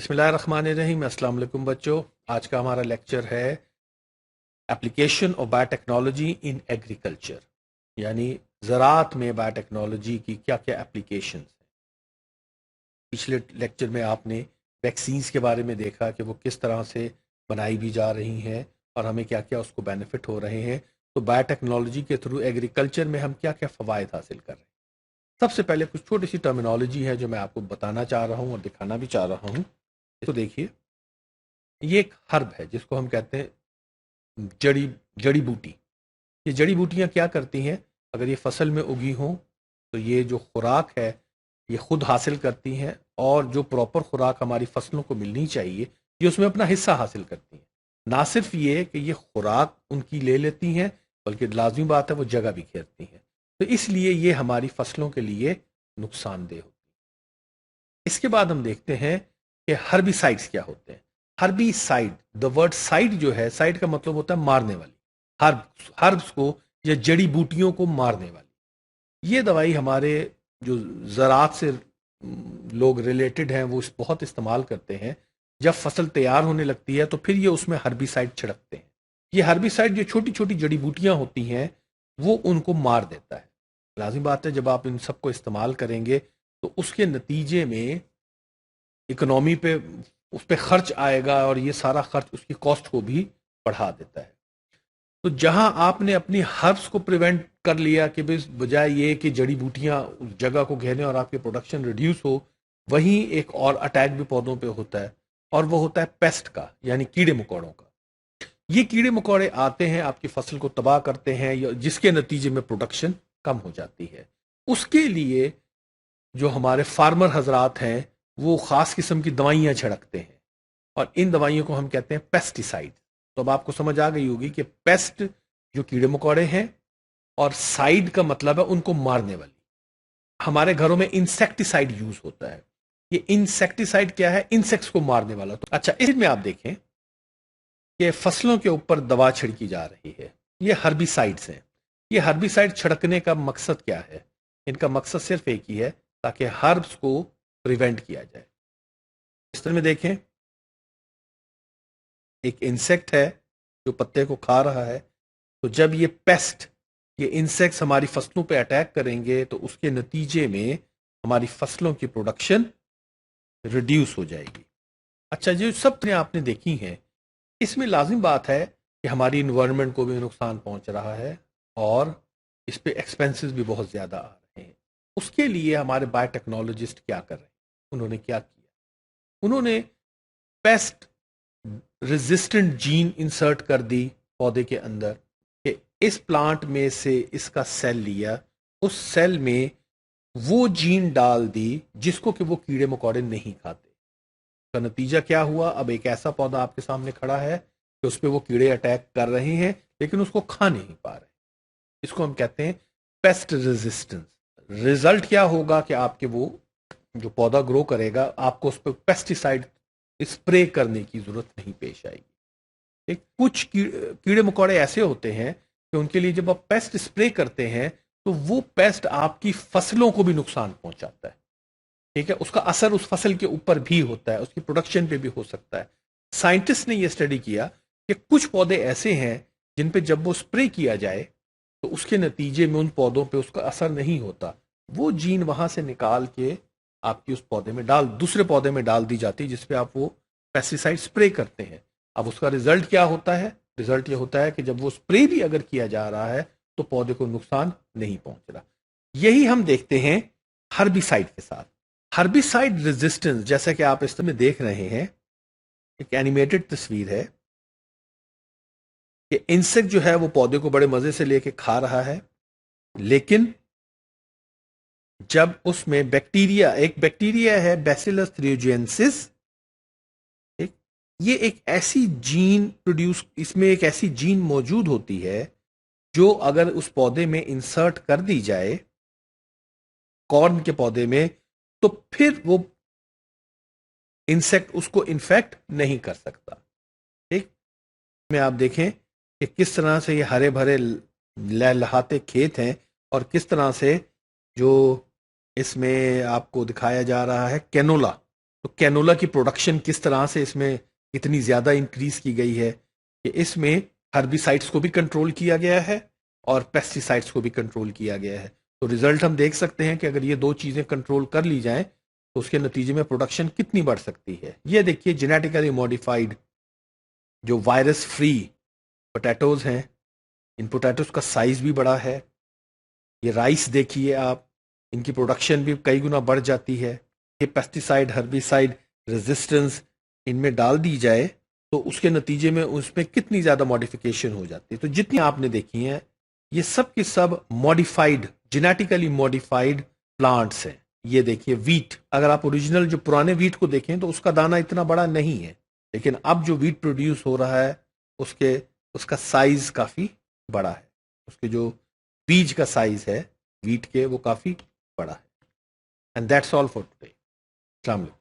बिस्मिल्लाहिर्रहमानिर्रहीम। अस्सलाम वालेकुम बच्चों। आज का हमारा लेक्चर है application of biotechnology in agriculture, यानी ज़राअत में बायोटेक्नोलॉजी की क्या क्या एप्लीकेशन हैं। पिछले लेक्चर में आपने वैक्सीन्स के बारे में देखा कि वो किस तरह से बनाई भी जा रही हैं और हमें क्या क्या उसको बेनिफिट हो रहे हैं। तो बायोटेक्नोलॉजी के थ्रू एग्रीकल्चर में हम क्या क्या फ़वाइद हासिल कर रहे हैं। सबसे पहले कुछ छोटी सी टर्मिनोलॉजी है जो मैं आपको बताना चाह रहा हूँ और दिखाना भी चाह रहा हूँ। तो देखिए, ये एक हर्ब है जिसको हम कहते हैं जड़ी जड़ी बूटी। ये जड़ी बूटियां क्या करती हैं? अगर ये फसल में उगी हों तो ये जो खुराक है ये खुद हासिल करती हैं, और जो प्रॉपर खुराक हमारी फसलों को मिलनी चाहिए ये उसमें अपना हिस्सा हासिल करती हैं। ना सिर्फ ये कि ये खुराक उनकी ले लेती हैं, बल्कि लाजमी बात है वो जगह भी घेरती हैं। तो इसलिए ये हमारी फसलों के लिए नुकसानदेह होती है। इसके बाद हम देखते हैं कि हर्बिसाइड्स क्या होते हैं। हर्बिसाइड, द वर्ड साइड जो है, साइड का मतलब होता है मारने वाली। हर्ब्स को या जड़ी बूटियों को मारने वाली ये दवाई हमारे जो ज़राअत से लोग रिलेटेड हैं वो बहुत इस्तेमाल करते हैं। जब फसल तैयार होने लगती है तो फिर ये उसमें हर्बिसाइड छिड़कते हैं। ये हर्बिसाइड जो छोटी छोटी जड़ी बूटियां होती हैं वो उनको मार देता है। लाजिम बात है, जब आप इन सबको इस्तेमाल करेंगे तो उसके नतीजे में इकोनॉमी पे उस पर खर्च आएगा, और ये सारा खर्च उसकी कॉस्ट को भी बढ़ा देता है। तो जहां आपने अपनी हर्ब्स को प्रिवेंट कर लिया कि बजाय ये कि जड़ी बूटियां उस जगह को घेरें और आपकी प्रोडक्शन रिड्यूस हो, वहीं एक और अटैक भी पौधों पे होता है, और वो होता है पेस्ट का, यानी कीड़े मकोड़ों का। ये कीड़े मकोड़े आते हैं, आपकी फसल को तबाह करते हैं, जिसके नतीजे में प्रोडक्शन कम हो जाती है। उसके लिए जो हमारे फार्मर हजरात हैं वो ख़ास किस्म की दवाइयाँ छिड़कते हैं, और इन दवाइयों को हम कहते हैं पेस्टिसाइड। तो अब आपको समझ आ गई होगी कि पेस्ट जो कीड़े मकोड़े हैं, और साइड का मतलब है उनको मारने वाली। हमारे घरों में इंसेक्टिसाइड यूज होता है। ये इंसेक्टिसाइड क्या है? इंसेक्ट्स को मारने वाला। तो अच्छा, इसमें आप देखें कि फसलों के ऊपर दवा छिड़की जा रही है। ये हर्बिसाइड्स हैं। ये हर्बिसाइड छिड़कने का मकसद क्या है? इनका मकसद सिर्फ एक ही है, ताकि हर्ब्स को प्रिवेंट किया जाए। इस तरह में देखें, एक इंसेक्ट है जो पत्ते को खा रहा है। तो जब ये पेस्ट, ये इंसेक्ट्स हमारी फसलों पे अटैक करेंगे तो उसके नतीजे में हमारी फसलों की प्रोडक्शन रिड्यूस हो जाएगी। अच्छा, जो सब चीजें आपने देखी हैं, इसमें लाजिम बात है कि हमारी इन्वायरमेंट को भी नुकसान पहुंच रहा है, और इस पे एक्सपेंसेस भी बहुत ज़्यादा आ रहे हैं। उसके लिए हमारे बायोटेक्नोलॉजिस्ट क्या कर रहे हैं? उन्होंने क्या किया? उन्होंने पेस्ट रेजिस्टेंट जीन इंसर्ट कर दी पौधे के अंदर, कि इस प्लांट में से इसका सेल लिया, उस सेल में वो जीन डाल दी जिसको कि वो कीड़े मकोड़े नहीं खाते। का नतीजा क्या हुआ? अब एक ऐसा पौधा आपके सामने खड़ा है कि उस पर वो कीड़े अटैक कर रहे हैं लेकिन उसको खा नहीं पा रहे। इसको हम कहते हैं पेस्ट रेजिस्टेंस। रिजल्ट क्या होगा कि आपके वो जो पौधा ग्रो करेगा, आपको उस पर पेस्टिसाइड स्प्रे करने की जरूरत नहीं पेश आएगी। एक कुछ कीड़े मकोड़े ऐसे होते हैं कि उनके लिए जब आप पेस्ट स्प्रे करते हैं तो वो पेस्ट आपकी फसलों को भी नुकसान पहुंचाता है। ठीक है, उसका असर उस फसल के ऊपर भी होता है, उसकी प्रोडक्शन पे भी हो सकता है। साइंटिस्ट ने यह स्टडी किया कि कुछ पौधे ऐसे हैं जिन पे जब वो स्प्रे किया जाए तो उसके नतीजे में उन पौधों पे उसका असर नहीं होता। वो जीन वहां से निकाल के आपकी उस पौधे में दूसरे पौधे में डाल दी जाती है जिसपे आप वो पेस्टिसाइड स्प्रे करते हैं। अब उसका रिजल्ट क्या होता है? रिजल्ट ये होता है कि जब वो स्प्रे भी अगर किया जा रहा है तो पौधे को नुकसान नहीं पहुंच रहा। यही हम देखते हैं हर्बिसाइड के साथ। हर्बिसाइड रेजिस्टेंस, जैसा कि आप इस में देख रहे हैं, एक एनिमेटेड तस्वीर है कि इंसेक्ट जो है वो पौधे को बड़े मजे से लेके खा रहा है, लेकिन जब उसमें एक बैक्टीरिया है बैसिलस थ्रियोजेंसिस, ये एक ऐसी जीन प्रोड्यूस, इसमें एक ऐसी जीन मौजूद होती है जो अगर उस पौधे में इंसर्ट कर दी जाए, कॉर्न के पौधे में, तो फिर वो इंसेक्ट उसको इन्फेक्ट नहीं कर सकता। ठीक, में आप देखें कि किस तरह से ये हरे भरे लहलहाते खेत हैं, और किस तरह से जो इसमें आपको दिखाया जा रहा है कैनोला, تو کینولا کی پروڈکشن کس طرح سے اس میں اتنی زیادہ انکریز کی گئی ہے کہ اس میں ہربیسائڈس کو بھی کنٹرول کیا گیا ہے اور پیسٹیسائڈس کو بھی کنٹرول کیا گیا ہے. تو ریزلٹ ہم دیکھ سکتے ہیں کہ اگر یہ دو چیزیں کنٹرول کر لی جائیں تو اس کے نتیجے میں پروڈکشن کتنی بڑھ سکتی ہے. یہ دیکھیے جینیٹیکلی ماڈیفائڈ جو وائرس فری پوٹیٹوز ہیں، ان پوٹیٹوز کا سائز بھی بڑا ہے. یہ رائس دیکھیے آپ، ان کی پروڈکشن بھی کئی گنا بڑھ جاتی ہے. یہ پیسٹیسائڈ ہربیسائڈ ریزسٹنس ان میں ڈال دی جائے تو اس کے نتیجے میں اس میں کتنی زیادہ ماڈیفیکیشن ہو جاتی ہے. تو جتنی آپ نے دیکھی ہیں یہ سب کی سب ماڈیفائڈ جینیٹیکلی ماڈیفائڈ پلانٹس ہیں. یہ دیکھیے ویٹ، اگر آپ اوریجنل جو پرانے ویٹ کو دیکھیں تو اس کا دانہ اتنا بڑا نہیں ہے، لیکن اب جو ویٹ پروڈیوس ہو رہا ہے اس کا سائز کافی بڑا ہے. اس کے جو بیج کا سائز ہے ویٹ کے وہ کافی بڑا ہے. And that's all for today. السلام علیکم.